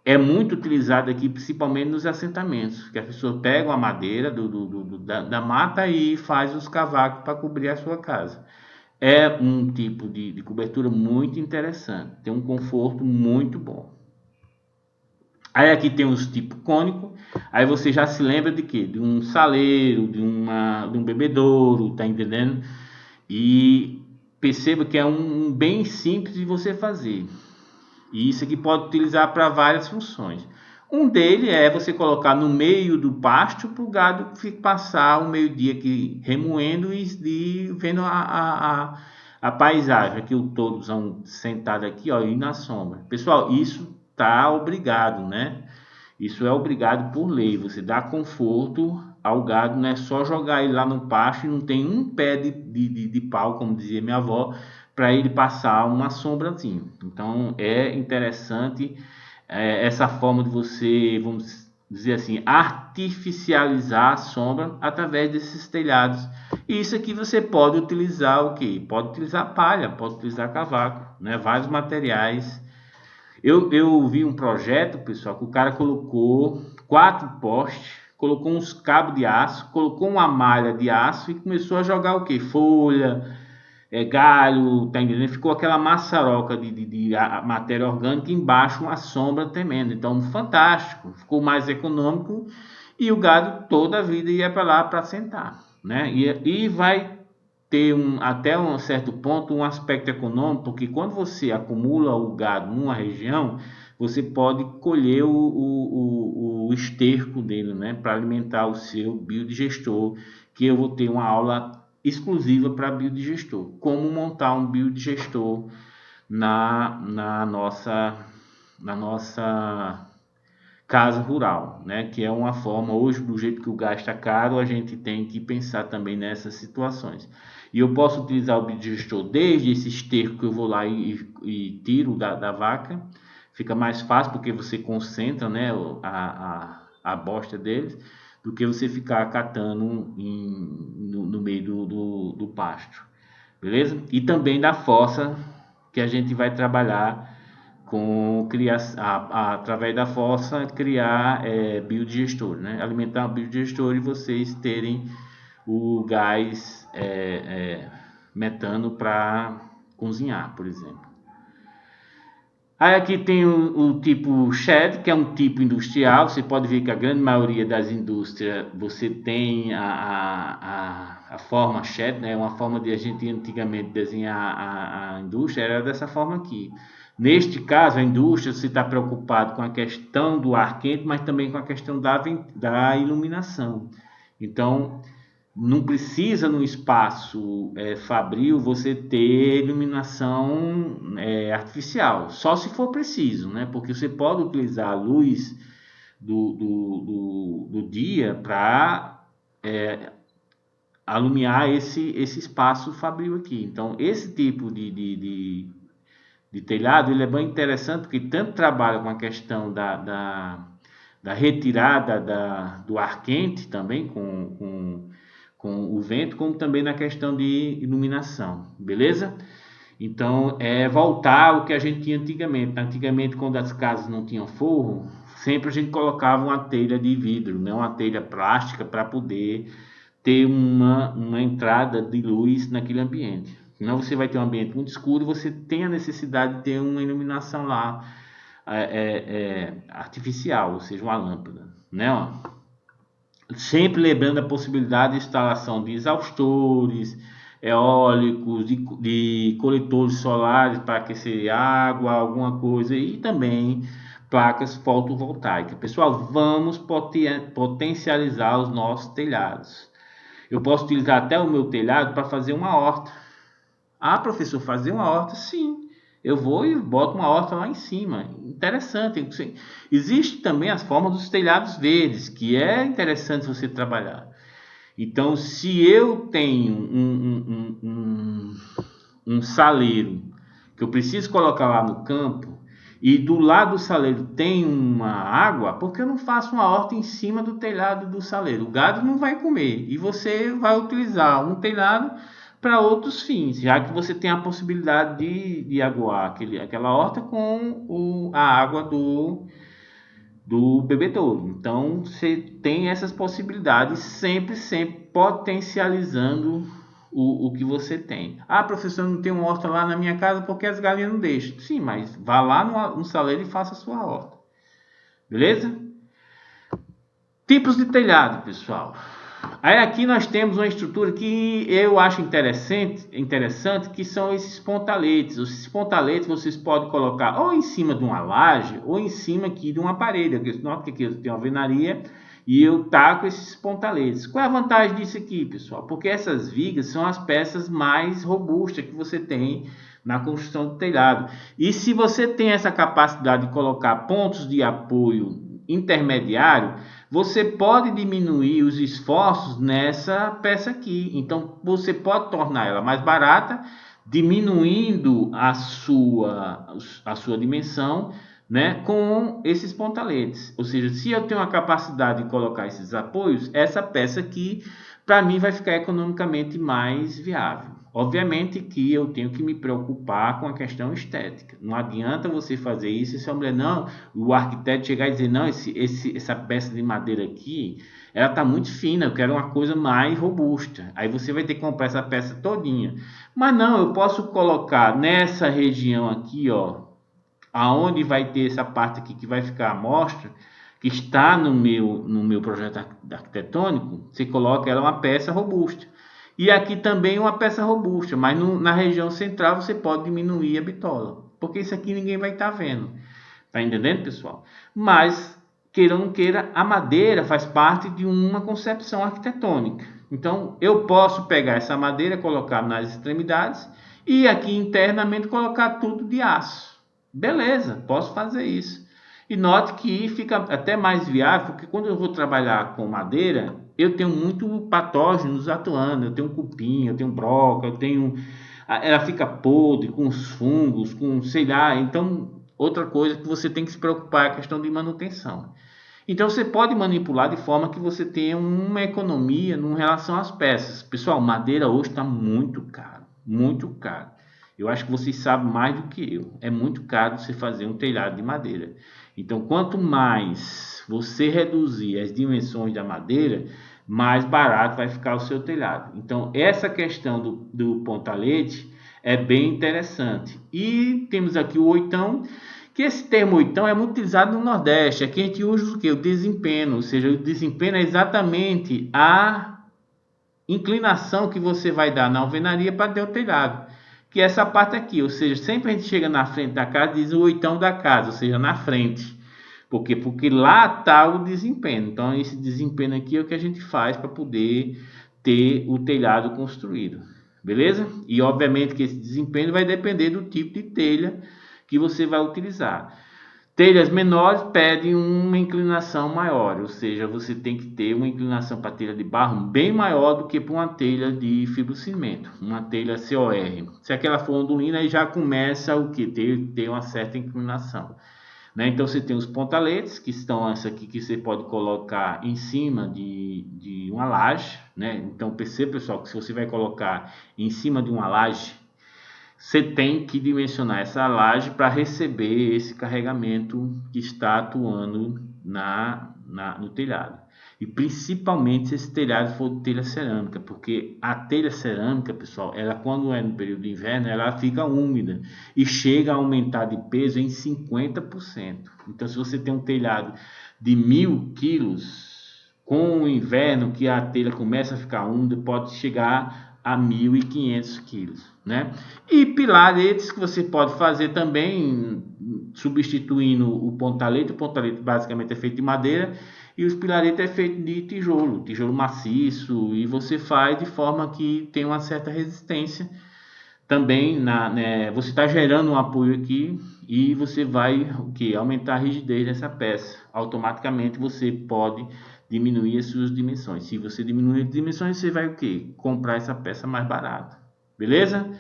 é muito utilizado aqui, principalmente nos assentamentos, que a pessoa pega a madeira da mata e faz os cavacos para cobrir a sua casa. É um tipo de cobertura muito interessante, tem um conforto muito bom. Aí aqui tem os tipo cônico, aí você já se lembra de quê? De um saleiro, de um bebedouro, tá entendendo? E perceba que é um bem simples de você fazer. E isso aqui pode utilizar para várias funções. Um deles é você colocar no meio do pasto para o gado passar o meio-dia aqui remoendo e vendo a paisagem. Aqui o touzão sentado aqui, ó, e na sombra. Pessoal, isso tá obrigado, né? Isso é obrigado por lei. Você dá conforto ao gado, não é só jogar ele lá no pasto e não tem um pé de pau, como dizia minha avó, para ele passar uma sombrazinha. Então é interessante essa forma de você, vamos dizer assim, artificializar a sombra através desses telhados. E isso aqui você pode utilizar o que? Pode utilizar palha, pode utilizar cavaco, né? Vários materiais. Eu vi um projeto, pessoal, que o cara colocou 4 postes, colocou uns cabos de aço, colocou uma malha de aço e começou a jogar o que? Folha, galho, tá entendendo? Ficou aquela maçaroca de matéria orgânica embaixo, uma sombra tremenda. Então, fantástico, ficou mais econômico e o gado toda a vida ia para lá para sentar, né? E vai ter até um certo ponto um aspecto econômico, porque quando você acumula o gado numa região, você pode colher o esterco dele, né, para alimentar o seu biodigestor, que eu vou ter uma aula exclusiva para biodigestor, como montar um biodigestor na nossa casa rural, né? Que é uma forma, hoje, do jeito que o gás está caro, a gente tem que pensar também nessas situações. E eu posso utilizar o biodigestor desde esse esterco que eu vou lá e tiro da vaca, fica mais fácil porque você concentra, né, a bosta deles, do que você ficar catando no meio do pasto, beleza? E também da fossa que a gente vai trabalhar com através da fossa criar biodigestor, né? Alimentar o biodigestor e vocês terem o gás metano para cozinhar, por exemplo. Aí aqui tem o tipo shed, que é um tipo industrial. Você pode ver que a grande maioria das indústrias você tem a forma shed, né? Uma forma de a gente antigamente desenhar a indústria era dessa forma aqui. Neste caso, a indústria se está preocupado com a questão do ar quente, mas também com a questão da iluminação. Então, não precisa no espaço fabril você ter iluminação artificial, só se for preciso, né? Porque você pode utilizar a luz do dia para alumiar esse espaço fabril aqui. Então, esse tipo de telhado ele é bem interessante porque tanto trabalha com a questão da retirada do ar quente também com o vento, como também na questão de iluminação, beleza? Então, voltar ao que a gente tinha antigamente. Antigamente, quando as casas não tinham forro, sempre a gente colocava uma telha de vidro, né? Uma telha plástica para poder ter uma entrada de luz naquele ambiente. Senão você vai ter um ambiente muito escuro e você tem a necessidade de ter uma iluminação lá artificial, ou seja, uma lâmpada, né? Ó. Sempre lembrando a possibilidade de instalação de exaustores, eólicos, de coletores solares para aquecer água, alguma coisa, e também placas fotovoltaicas. Pessoal, vamos potencializar os nossos telhados. Eu posso utilizar até o meu telhado para fazer uma horta. Ah, professor, fazer uma horta? Sim. Eu vou e boto uma horta lá em cima. Interessante. Existe também as formas dos telhados verdes, que é interessante você trabalhar. Então, se eu tenho um saleiro que eu preciso colocar lá no campo, e do lado do saleiro tem uma água, porque eu não faço uma horta em cima do telhado do saleiro? O gado não vai comer e você vai utilizar um telhado para outros fins, já que você tem a possibilidade de aguar aquela horta com a água do bebedouro. Então você tem essas possibilidades, sempre potencializando o que você tem. Ah, professor, não tem uma horta lá na minha casa porque as galinhas não deixam. Sim, mas vá lá no saleiro e faça a sua horta. Beleza? Tipos de telhado, pessoal. Aí aqui nós temos uma estrutura que eu acho interessante, que são esses pontaletes. Esses pontaletes vocês podem colocar ou em cima de uma laje ou em cima aqui de uma parede. Nota que aqui eu tenho uma alvenaria e eu taco esses pontaletes. Qual é a vantagem disso aqui, pessoal? Porque essas vigas são as peças mais robustas que você tem na construção do telhado. E se você tem essa capacidade de colocar pontos de apoio intermediário, você pode diminuir os esforços nessa peça aqui. Então você pode tornar ela mais barata, diminuindo a sua dimensão, né, com esses pontaletes. Ou seja, se eu tenho a capacidade de colocar esses apoios, essa peça aqui para mim vai ficar economicamente mais viável. Obviamente que eu tenho que me preocupar com a questão estética. Não adianta você fazer isso e se a mulher não, o arquiteto chegar e dizer, não, essa peça de madeira aqui, ela está muito fina, eu quero uma coisa mais robusta. Aí você vai ter que comprar essa peça todinha. Mas não, eu posso colocar nessa região aqui, ó, aonde vai ter essa parte aqui que vai ficar à mostra, que está no meu projeto arquitetônico, você coloca ela uma peça robusta. E aqui também uma peça robusta, mas na região central você pode diminuir a bitola, porque isso aqui ninguém vai estar vendo. Tá entendendo, pessoal? Mas, queira ou não queira, a madeira faz parte de uma concepção arquitetônica. Então, eu posso pegar essa madeira, colocar nas extremidades e aqui internamente colocar tudo de aço. Beleza, posso fazer isso. E note que fica até mais viável, porque quando eu vou trabalhar com madeira, eu tenho muito patógenos atuando. Eu tenho cupim, eu tenho broca, ela fica podre, com os fungos, com sei lá. Então, outra coisa que você tem que se preocupar é a questão de manutenção. Então, você pode manipular de forma que você tenha uma economia em relação às peças. Pessoal, madeira hoje está muito caro, muito caro. Eu acho que vocês sabem mais do que eu. É muito caro você fazer um telhado de madeira. Então, quanto mais você reduzir as dimensões da madeira, mais barato vai ficar o seu telhado. Então, essa questão do pontalete é bem interessante. E temos aqui o oitão, que esse termo oitão é muito utilizado no Nordeste. Aqui a gente usa o que? O desempenho. Ou seja, o desempenho é exatamente a inclinação que você vai dar na alvenaria para ter o telhado. Que é essa parte aqui, ou seja, sempre a gente chega na frente da casa e diz o oitão da casa, ou seja, na frente. Por quê? Porque lá está o desempenho. Então, esse desempenho aqui é o que a gente faz para poder ter o telhado construído. Beleza? E, obviamente, que esse desempenho vai depender do tipo de telha que você vai utilizar. Telhas menores pedem uma inclinação maior, ou seja, você tem que ter uma inclinação para telha de barro bem maior do que para uma telha de fibrocimento, uma telha COR. Se aquela for ondulina, aí já começa o que? Ter uma certa inclinação. Né? Então você tem os pontaletes, que estão essa aqui que você pode colocar em cima de uma laje. Né? Então perceba, pessoal, que se você vai colocar em cima de uma laje, você tem que dimensionar essa laje para receber esse carregamento que está atuando no telhado. E principalmente se esse telhado for de telha cerâmica, porque a telha cerâmica, pessoal, ela quando é no período de inverno, ela fica úmida e chega a aumentar de peso em 50%. Então, se você tem um telhado de 1.000 quilos, com o inverno que a telha começa a ficar úmida, pode chegar a 1.500 quilos, né? E pilaretes que você pode fazer também, substituindo o pontalete. O pontalete basicamente é feito de madeira e os pilaretes é feito de tijolo maciço, e você faz de forma que tem uma certa resistência. Também você está gerando um apoio aqui e você vai aumentar a rigidez dessa peça. Automaticamente você pode diminuir as suas dimensões. Se você diminuir as dimensões, você vai o quê? Comprar essa peça mais barata. Beleza?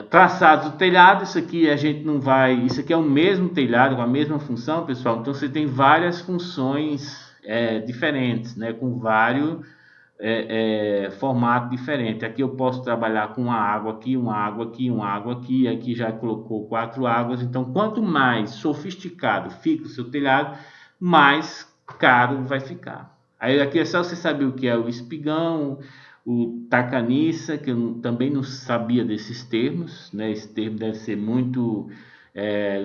Traçados do telhado, isso aqui a gente não vai... Isso aqui é o mesmo telhado, com a mesma função, pessoal. Então, você tem várias funções diferentes, né? Com vários formatos diferentes. Aqui eu posso trabalhar com uma água aqui, uma água aqui, uma água aqui. Aqui já colocou 4 águas. Então, quanto mais sofisticado fica o seu telhado, mais caro vai ficar. Aí aqui é só você saber o que é o espigão, o tacaniça, que eu também não sabia desses termos, né? Esse termo deve ser muito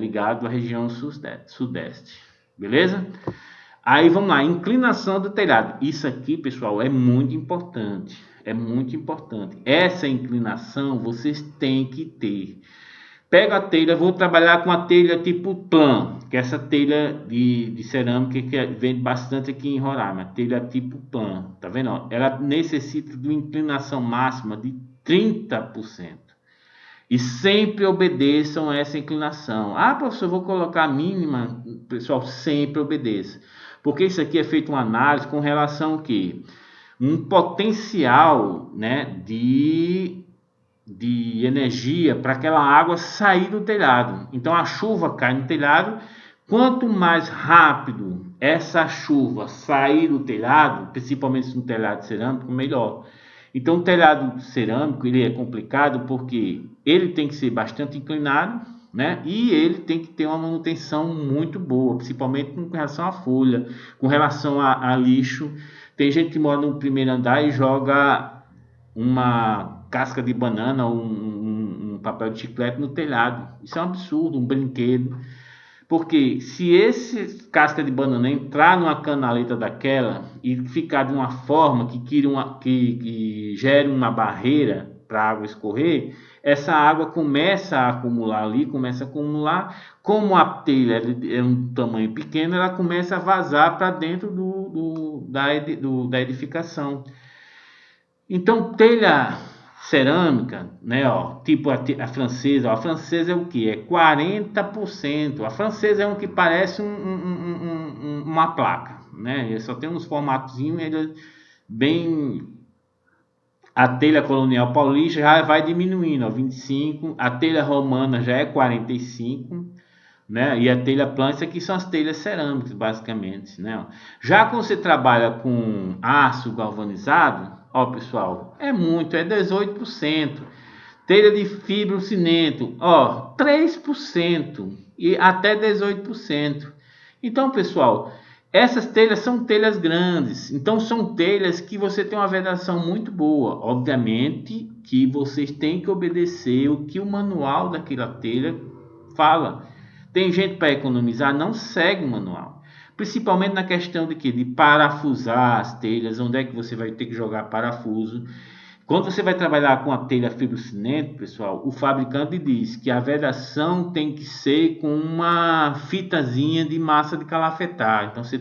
ligado à região sudeste, beleza? Aí vamos lá, inclinação do telhado. Isso aqui, pessoal, é muito importante. É muito importante. Essa inclinação vocês têm que ter. Pega a telha, vou trabalhar com a telha tipo plan, que é essa telha de cerâmica que vende bastante aqui em Roraima. Telha tipo plan, tá vendo? Ela necessita de uma inclinação máxima de 30%. E sempre obedeçam essa inclinação. Ah, professor, eu vou colocar a mínima. Pessoal, sempre obedeça. Porque isso aqui é feito uma análise com relação ao quê? Um potencial, né, de energia para aquela água sair do telhado. Então a chuva cai no telhado. Quanto mais rápido essa chuva sair do telhado, principalmente no telhado cerâmico, melhor. Então o telhado cerâmico ele é complicado porque ele tem que ser bastante inclinado, né? E ele tem que ter uma manutenção muito boa, principalmente com relação à folha, com relação a lixo. Tem gente que mora no primeiro andar e joga uma casca de banana ou um papel de chiclete no telhado. Isso é um absurdo, um brinquedo. Porque se esse casca de banana entrar numa canaleta daquela e ficar de uma forma que gere uma barreira para a água escorrer, essa água começa a acumular ali, como a telha é um tamanho pequeno, ela começa a vazar para dentro da edificação. Então, telha cerâmica, né, ó, tipo a francesa. A francesa é o que? É 40%. A francesa é um que parece uma placa, né? Ele só tem uns formatozinhos, ele bem. A telha colonial paulista já vai diminuindo, ó, 25. A telha romana já é 45. Né? E a telha plana, isso aqui são as telhas cerâmicas, basicamente, né? Já quando você trabalha com aço galvanizado, ó, pessoal, é 18%. Telha de fibrocimento, ó, 3% e até 18%. Então, pessoal, essas telhas são telhas grandes, então são telhas que você tem uma vedação muito boa. Obviamente que vocês têm que obedecer o que o manual daquela telha fala. Tem gente para economizar, não segue o manual. Principalmente na questão de parafusar as telhas, onde é que você vai ter que jogar parafuso. Quando você vai trabalhar com a telha fibrocimento, pessoal, o fabricante diz que a vedação tem que ser com uma fitazinha de massa de calafetar. Então você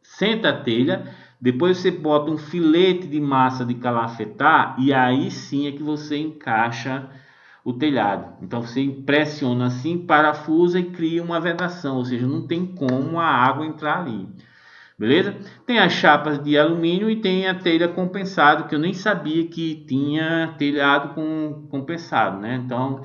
senta a telha, depois você bota um filete de massa de calafetar e aí sim é que você encaixa o telhado. Então você pressiona assim, parafusa e cria uma vedação, ou seja, não tem como a água entrar ali. Beleza? Tem as chapas de alumínio e tem a telha compensada, que eu nem sabia que tinha telhado compensado, né? Então,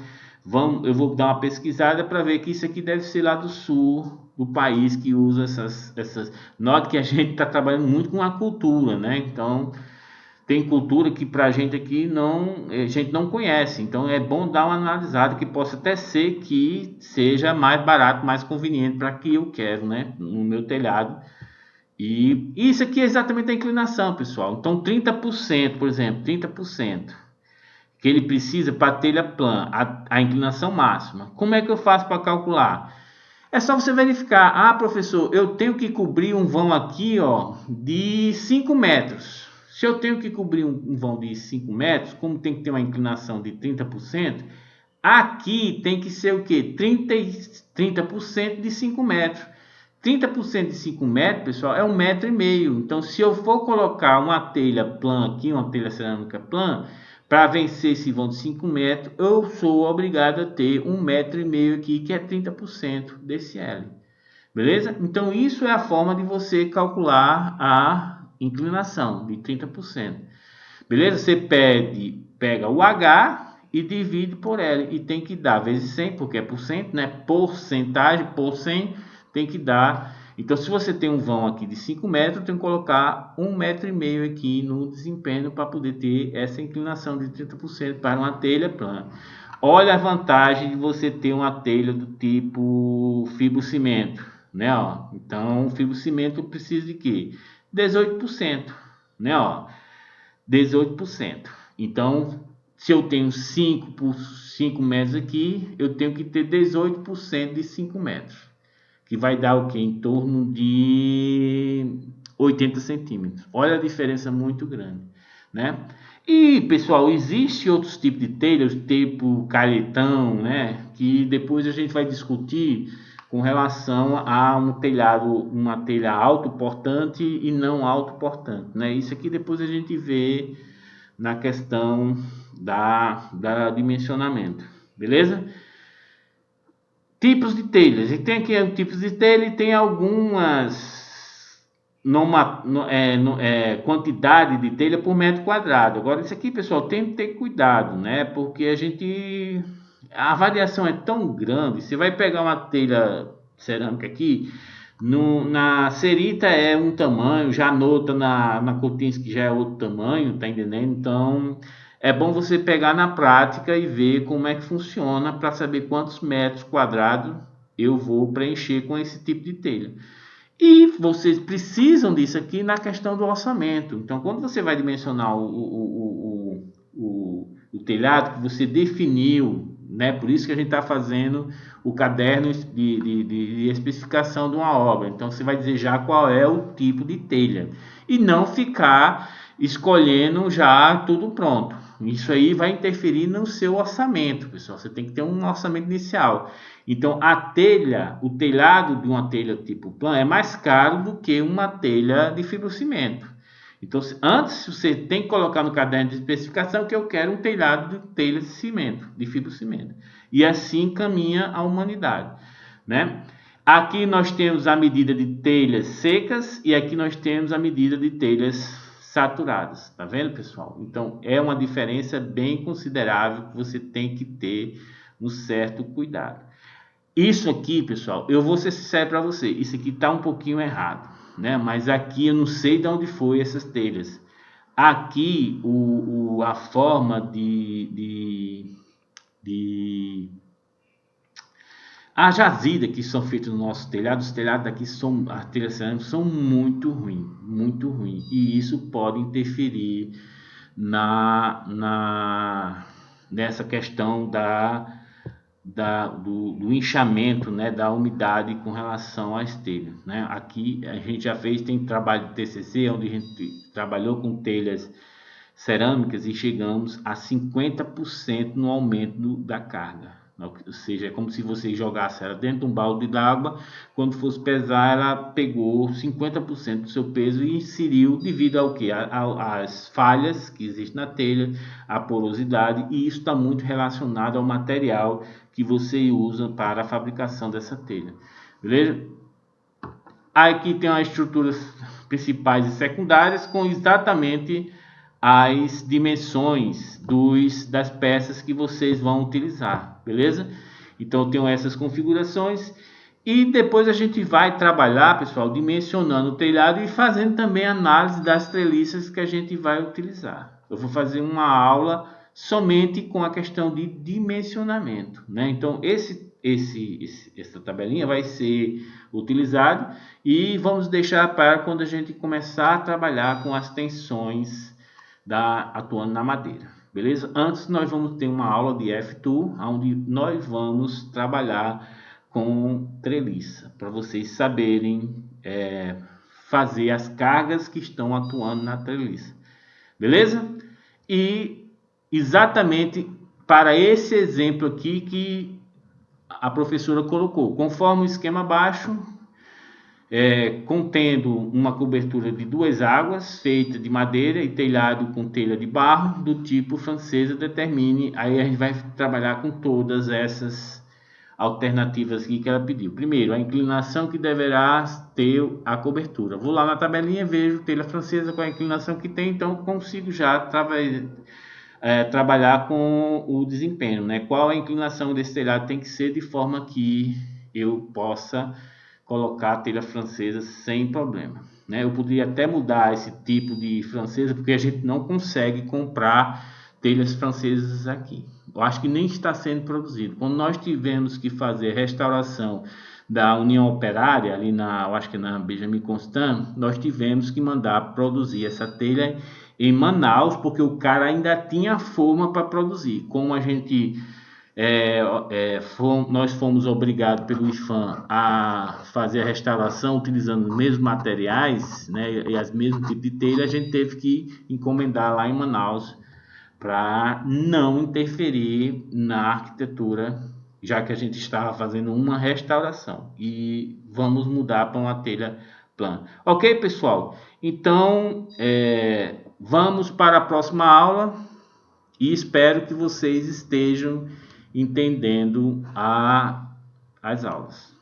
eu vou dar uma pesquisada para ver que isso aqui deve ser lá do sul do país que usa essas. Note que a gente está trabalhando muito com a cultura, né? Então, tem cultura que para a gente aqui a gente não conhece, então é bom dar uma analisada, que possa até ser que seja mais barato, mais conveniente para que eu quero, né, no meu telhado. E isso aqui é exatamente a inclinação, pessoal. Então 30%, por exemplo, 30% que ele precisa para a telha plana, a inclinação máxima. Como é que eu faço para calcular? É só você verificar. Ah, professor, eu tenho que cobrir um vão aqui, ó, de 5 metros. Se eu tenho que cobrir um vão de 5 metros, como tem que ter uma inclinação de 30%, aqui tem que ser o quê? 30% de 5 metros. 30% de 5 metros, pessoal, é 1,5 m. Então, se eu for colocar uma telha plana aqui, uma telha cerâmica plana, para vencer esse vão de 5 metros, eu sou obrigado a ter 1,5 m aqui, que é 30% desse L. Beleza? Então isso é a forma de você calcular a inclinação de 30%. Beleza? Você pega o H e divide por L e tem que dar vezes 100, porque é por cento, né? Porcentagem por 100 tem que dar. Então, se você tem um vão aqui de 5 metros, tem que colocar 1,5 metro aqui no desempenho para poder ter essa inclinação de 30% para uma telha plana. Olha a vantagem de você ter uma telha do tipo fibrocimento, né? Ó. Então, o fibrocimento precisa de quê? 18%, né? Ó. 18%. Então, se eu tenho 5 por 5 metros aqui, eu tenho que ter 18% de 5 metros, que vai dar o que? Em torno de 80 centímetros. Olha a diferença muito grande, né? E, pessoal, existe outros tipos de telhas, tipo caretão, né? Que depois a gente vai discutir com relação a um telhado, uma telha autoportante e não autoportante, né? Isso aqui depois a gente vê na questão da dimensionamento, beleza? Tipos de telhas. E tem aqui tipos de telha e tem algumas quantidade de telha por metro quadrado. Agora isso aqui, pessoal, tem que ter cuidado, né? Porque a variação é tão grande. Você vai pegar uma telha cerâmica aqui, na cerita é um tamanho, já nota na Kotlinski já é outro tamanho, tá entendendo? Então é bom você pegar na prática e ver como é que funciona para saber quantos metros quadrados eu vou preencher com esse tipo de telha. E vocês precisam disso aqui na questão do orçamento. Então, quando você vai dimensionar o telhado que você definiu, né? Por isso que a gente está fazendo o caderno de especificação de uma obra. Então, você vai dizer já qual é o tipo de telha. E não ficar escolhendo já tudo pronto. Isso aí vai interferir no seu orçamento, pessoal. Você tem que ter um orçamento inicial. Então, o telhado de uma telha tipo plano é mais caro do que uma telha de fibrocimento. Então, antes você tem que colocar no caderno de especificação que eu quero um telhado de telha de cimento, de fibrocimento. E assim caminha a humanidade, né? Aqui nós temos a medida de telhas secas e aqui nós temos a medida de telhas saturadas, tá vendo, pessoal? Então, é uma diferença bem considerável que você tem que ter um certo cuidado. Isso aqui, pessoal, eu vou ser sincero para você, isso aqui está um pouquinho errado, né? Mas aqui eu não sei de onde foi essas telhas. Aqui a forma a jazida que são feitas no nosso telhado, os telhados daqui são, as telhas cerâmicas são muito ruins, muito ruins. E isso pode interferir nessa questão do inchamento, né, da umidade com relação às telhas, né? Aqui a gente já tem trabalho de TCC, onde a gente trabalhou com telhas cerâmicas e chegamos a 50% no aumento da carga. Ou seja, é como se você jogasse ela dentro de um balde d'água, quando fosse pesar, ela pegou 50% do seu peso e inseriu devido ao que? As falhas que existem na telha, a porosidade, e isso está muito relacionado ao material que você usa para a fabricação dessa telha. Beleza? Aqui tem as estruturas principais e secundárias com exatamente as dimensões das peças que vocês vão utilizar, beleza? Então eu tenho essas configurações e depois a gente vai trabalhar, pessoal, dimensionando o telhado e fazendo também análise das treliças que a gente vai utilizar. Eu vou fazer uma aula somente com a questão de dimensionamento, né? Então essa tabelinha vai ser utilizada e vamos deixar para quando a gente começar a trabalhar com as tensões atuando na madeira, beleza? Antes nós vamos ter uma aula de F2, onde nós vamos trabalhar com treliça, para vocês saberem fazer as cargas que estão atuando na treliça, beleza? E exatamente para esse exemplo aqui que a professora colocou, conforme o esquema abaixo, contendo uma cobertura de 2 águas feita de madeira e telhado com telha de barro do tipo francesa, determine. Aí a gente vai trabalhar com todas essas alternativas aqui que ela pediu. Primeiro, a inclinação que deverá ter a cobertura. Vou lá na tabelinha, vejo telha francesa com a inclinação que tem, então consigo já trabalhar com o desempenho, né? Qual a inclinação desse telhado tem que ser de forma que eu possa colocar a telha francesa sem problema, né? Eu poderia até mudar esse tipo de francesa, porque a gente não consegue comprar telhas francesas aqui. Eu acho que nem está sendo produzido. Quando nós tivemos que fazer restauração da União Operária, ali eu acho que na Benjamin Constant, nós tivemos que mandar produzir essa telha em Manaus, porque o cara ainda tinha forma para produzir. Como a gente nós fomos obrigados pelo IFAM a fazer a restauração utilizando os mesmos materiais, né, e as mesmos tipos de telha, a gente teve que encomendar lá em Manaus para não interferir na arquitetura, já que a gente estava fazendo uma restauração e vamos mudar para uma telha plana. Ok, pessoal? Então, vamos para a próxima aula e espero que vocês estejam entendendo as aulas.